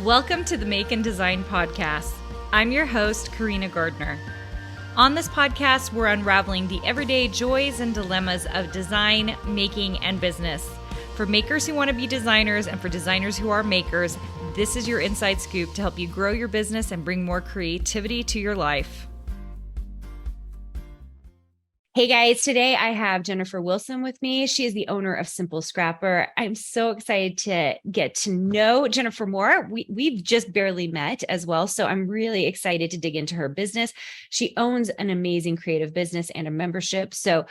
Welcome to the Make and Design Podcast. I'm your host, Carina Gardner. On this podcast, we're unraveling the everyday joys and dilemmas of design, making, and business. For makers who want to be designers and for designers who are makers, this is your inside scoop to help you grow your business and bring more creativity to your life. Hey guys, today I have Jennifer Wilson with me. She is the owner of Simple Scrapper. I'm so excited to get to know Jennifer more. We've just barely met as well, so I'm really excited to dig into her business. She owns an amazing creative business and a membership. So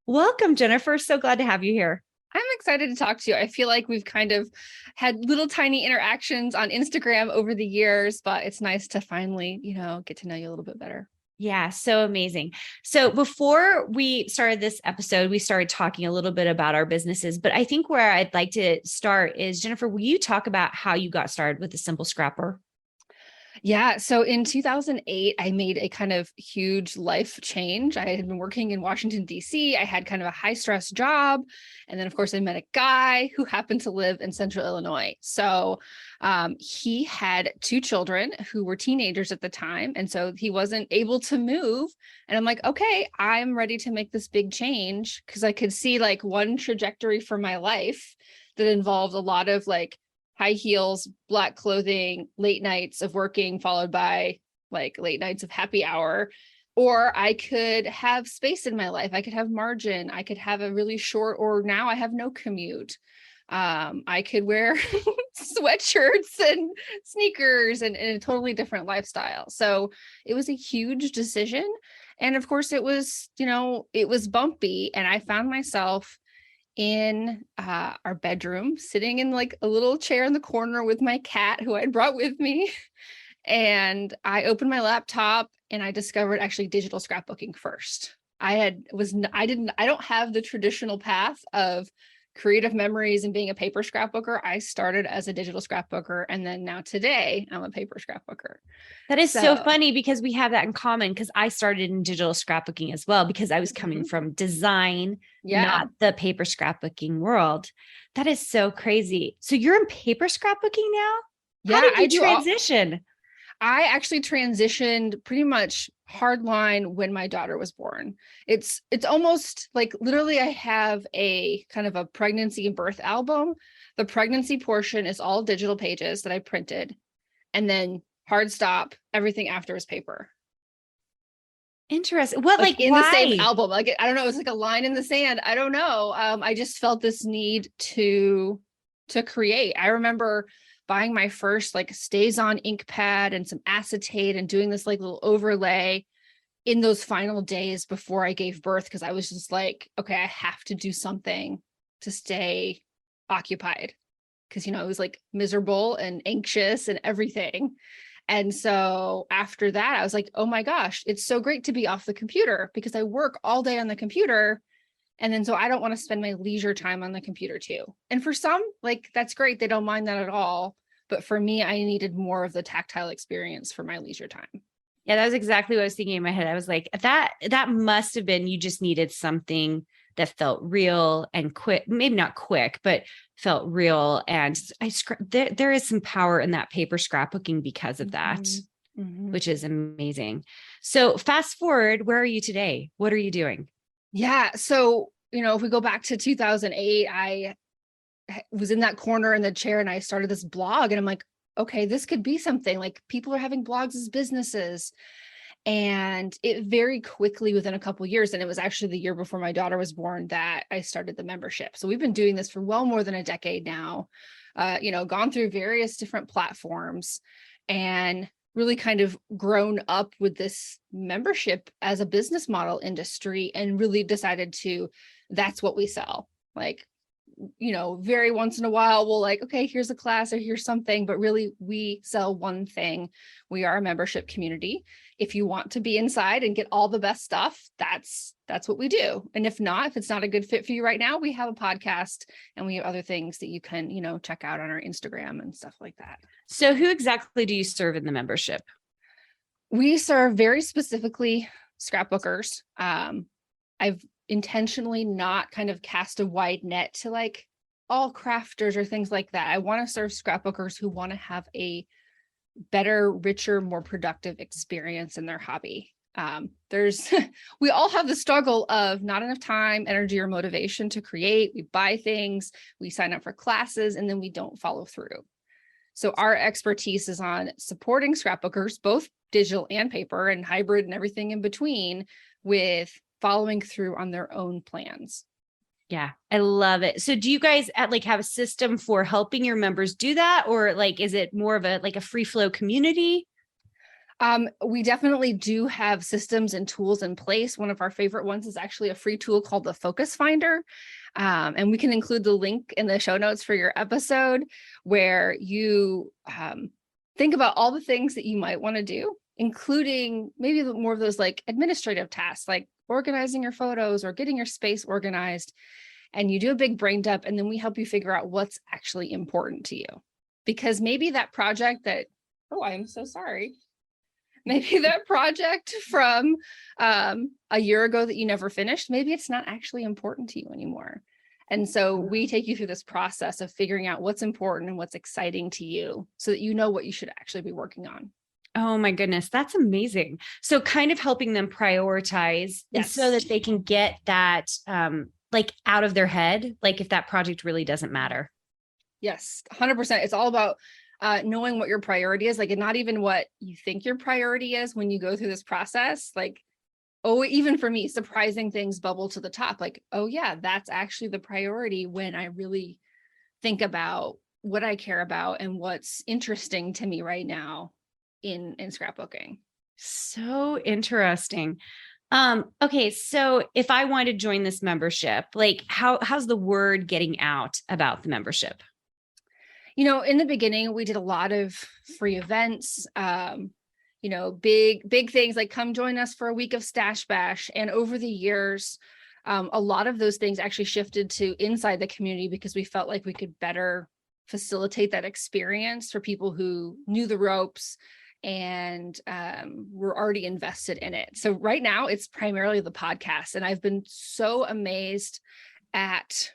welcome, Jennifer. So glad to have you here. I'm excited to talk to you. I feel like we've kind of had little tiny interactions on Instagram over the years, but it's nice to finally, get to know you a little bit better. Yeah, so amazing. So before we started this episode, we started talking a little bit about our businesses, but I think where I'd like to start is, Jennifer, will you talk about how you got started with the Simple Scrapper? Yeah. So in 2008, I made a kind of huge life change. I had been working in Washington, D.C. I had kind of a high stress job. And then, of course, I met a guy who happened to live in Central Illinois. So he had two children who were teenagers at the time. And so he wasn't able to move. And I'm like, okay, I'm ready to make this big change because I could see like one trajectory for my life that involved a lot of like high heels, black clothing, late nights of working, followed by like late nights of happy hour. Or I could have space in my life. I could have margin. I could have a really short, or now I have no commute. I could wear sweatshirts and sneakers and a totally different lifestyle. So it was a huge decision. And of course it was, it was bumpy. And I found myself in our bedroom, sitting in like a little chair in the corner with my cat who I'd brought with me. And I opened my laptop and I discovered actually digital scrapbooking first. I don't have the traditional path of creative memories and being a paper scrapbooker. I started as a digital scrapbooker. And then now today I'm a paper scrapbooker. That is so funny because we have that in common, because I started in digital scrapbooking as well, because I was coming from design, not the paper scrapbooking world. That is so crazy. So you're in paper scrapbooking now? Yeah, how did you transition? I actually transitioned pretty much hardline when my daughter was born. It's almost like literally I have a kind of a pregnancy and birth album. The pregnancy portion is all digital pages that I printed, and then hard stop, everything after is paper. Interesting. What, like in why? The same album? Like, I don't know. It's like a line in the sand. I don't know. I just felt this need to create. I remember buying my first like stays on ink pad and some acetate and doing this like little overlay in those final days before I gave birth, because I was just like, okay, I have to do something to stay occupied, because it was like miserable and anxious and everything. And so after that, I was like, oh my gosh, it's so great to be off the computer, because I work all day on the computer. And then so I don't want to spend my leisure time on the computer too. And for some, like, that's great. They don't mind that at all. But for me, I needed more of the tactile experience for my leisure time. Yeah, that was exactly what I was thinking in my head. I was like, that must have been, you just needed something that felt real and quick, maybe not quick, but felt real. And there is some power in that paper scrapbooking because of that, which is amazing. So fast forward, where are you today? What are you doing? Yeah. So, if we go back to 2008, I was in that corner in the chair and I started this blog, and I'm like, okay, this could be something. Like, people are having blogs as businesses. And it very quickly, within a couple of years, and it was actually the year before my daughter was born, that I started the membership. So we've been doing this for well more than a decade now, gone through various different platforms and really kind of grown up with this membership as a business model industry, and really decided that's what we sell. Like, very once in a while we'll like, okay, here's a class or here's something, but really we sell one thing. We are a membership community. If you want to be inside and get all the best stuff, that's what we do. And if it's not a good fit for you right now, we have a podcast and we have other things that you can, check out on our Instagram and stuff like that. So who exactly do you serve in the membership? We serve very specifically scrapbookers. I've intentionally not kind of cast a wide net to like all crafters or things like that. I want to serve scrapbookers who want to have a better, richer, more productive experience in their hobby. There's we all have the struggle of not enough time, energy, or motivation to create. We buy things, we sign up for classes, and then we don't follow through. So our expertise is on supporting scrapbookers, both digital and paper and hybrid and everything in between, with following through on their own plans. Yeah, I love it. So do you guys have a system for helping your members do that? Or is it more of a free flow community? We definitely do have systems and tools in place. One of our favorite ones is actually a free tool called the Focus Finder. And we can include the link in the show notes for your episode, where you think about all the things that you might want to do, including maybe more of those administrative tasks, like organizing your photos or getting your space organized. And you do a big brain dump, and then we help you figure out what's actually important to you. Because maybe that project that, oh, I'm so sorry. Maybe that project from a year ago that you never finished, maybe it's not actually important to you anymore. And so we take you through this process of figuring out what's important and what's exciting to you so that you know what you should actually be working on. Oh my goodness, that's amazing. So kind of helping them prioritize, Yes. so that they can get that out of their head, if that project really doesn't matter. Yes, 100%. It's all about knowing what your priority is, and not even what you think your priority is when you go through this process. Even for me, surprising things bubble to the top. Oh yeah, that's actually the priority when I really think about what I care about and what's interesting to me right now in scrapbooking. So interesting. Okay. So if I want to join this membership, how's the word getting out about the membership? In the beginning, we did a lot of free events, big things like come join us for a week of Stash Bash. And over the years, a lot of those things actually shifted to inside the community because we felt like we could better facilitate that experience for people who knew the ropes and were already invested in it. So right now it's primarily the podcast. And I've been so amazed at,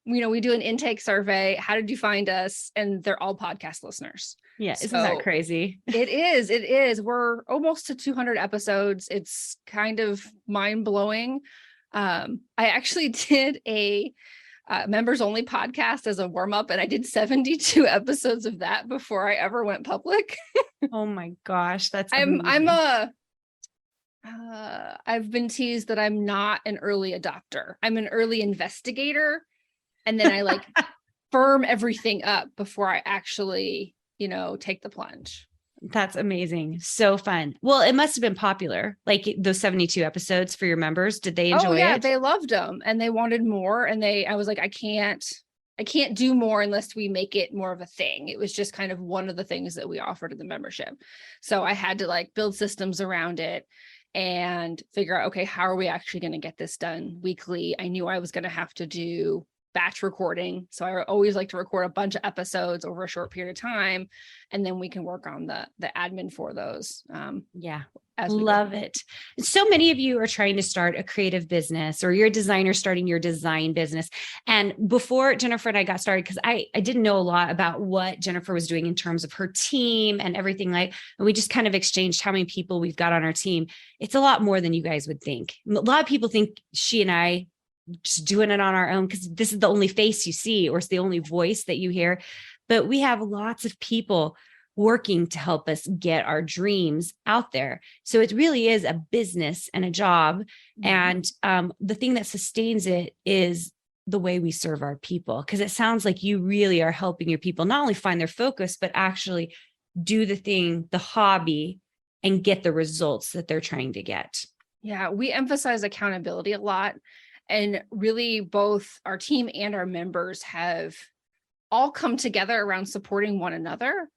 we do an intake survey. How did you find us? And they're all podcast listeners. Yeah. Isn't that crazy? It is. We're almost to 200 episodes. It's kind of mind blowing. I actually did a members only podcast as a warm up, and I did 72 episodes of that before I ever went public. Oh my gosh, that's I've been teased that I'm not an early adopter. I'm an early investigator, and then I firm everything up before I actually take the plunge. That's amazing. So fun. Well, it must have been popular, those 72 episodes for your members. Did they enjoy it? They loved them and they wanted more. And I was like, I can't do more unless we make it more of a thing. It was just kind of one of the things that we offered in the membership. So I had to build systems around it and figure out, okay, how are we actually going to get this done weekly? I knew I was going to have to do batch recording. So I always like to record a bunch of episodes over a short period of time. And then we can work on the admin for those. Yeah. Love it. So many of you are trying to start a creative business, or you're a designer starting your design business. And before Jennifer and I got started, because I didn't know a lot about what Jennifer was doing in terms of her team and everything, and we just kind of exchanged how many people we've got on our team. It's a lot more than you guys would think. A lot of people think she and I just doing it on our own because this is the only face you see, or it's the only voice that you hear. But we have lots of people working to help us get our dreams out there. So it really is a business and a job. Mm-hmm. And the thing that sustains it is the way we serve our people, because it sounds like you really are helping your people not only find their focus, but actually do the thing, the hobby, and get the results that they're trying to get. Yeah, we emphasize accountability a lot. And really, both our team and our members have all come together around supporting one another.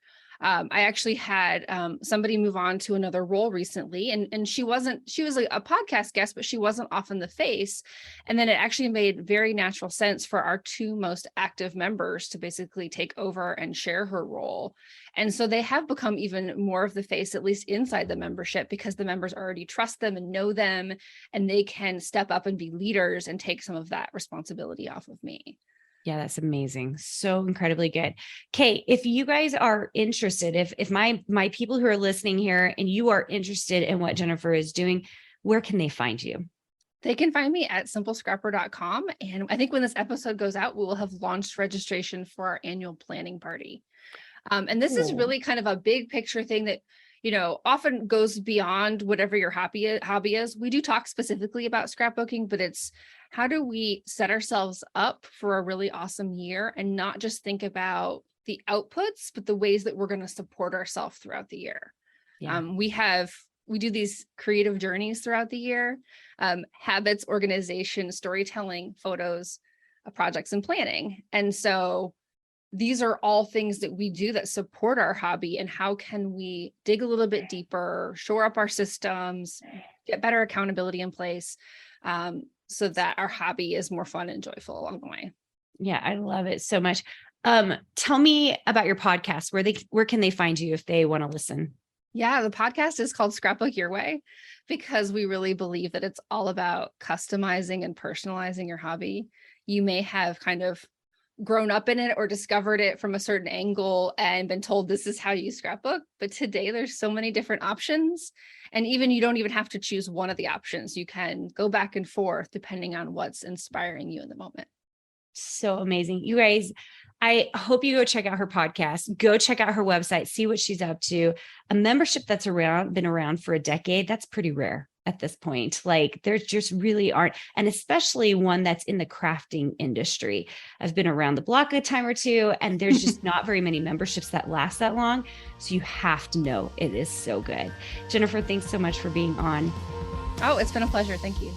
I actually had somebody move on to another role recently, and she was a podcast guest, but she wasn't often the face. And then it actually made very natural sense for our two most active members to basically take over and share her role. And so they have become even more of the face, at least inside the membership, because the members already trust them and know them, and they can step up and be leaders and take some of that responsibility off of me. Yeah, that's amazing. So incredibly good. Okay, if you guys are interested, if my people who are listening here and you are interested in what Jennifer is doing, where can they find you? They can find me at simplescrapper.com. And I think when this episode goes out, we will have launched registration for our annual planning party. And this is really kind of a big picture thing that, often goes beyond whatever your hobby is. We do talk specifically about scrapbooking, but it's how do we set ourselves up for a really awesome year and not just think about the outputs, but the ways that we're going to support ourselves throughout the year. Yeah. We do these creative journeys throughout the year, habits, organization, storytelling, photos, projects, and planning. And so these are all things that we do that support our hobby. And how can we dig a little bit deeper, shore up our systems, get better accountability in place, so that our hobby is more fun and joyful along the way. Yeah, I love it so much. Tell me about your podcast. Where can they find you if they want to listen? Yeah, the podcast is called Scrapbook Your Way because we really believe that it's all about customizing and personalizing your hobby. You may have kind of grown up in it or discovered it from a certain angle and been told this is how you scrapbook. But today there's so many different options. And even you don't even have to choose one of the options. You can go back and forth depending on what's inspiring you in the moment. So amazing. You guys, I hope you go check out her podcast, go check out her website, see what she's up to. A membership that's been around for a decade. That's pretty rare at this point. Like there just really aren't, and especially one that's in the crafting industry. I've been around the block a time or two, and there's just not very many memberships that last that long. So you have to know it is so good. Jennifer, thanks so much for being on. Oh, it's been a pleasure. Thank you.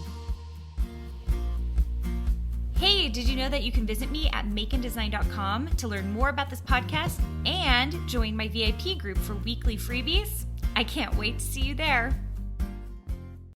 Hey, did you know that you can visit me at makeanddesign.com to learn more about this podcast and join my VIP group for weekly freebies? I can't wait to see you there.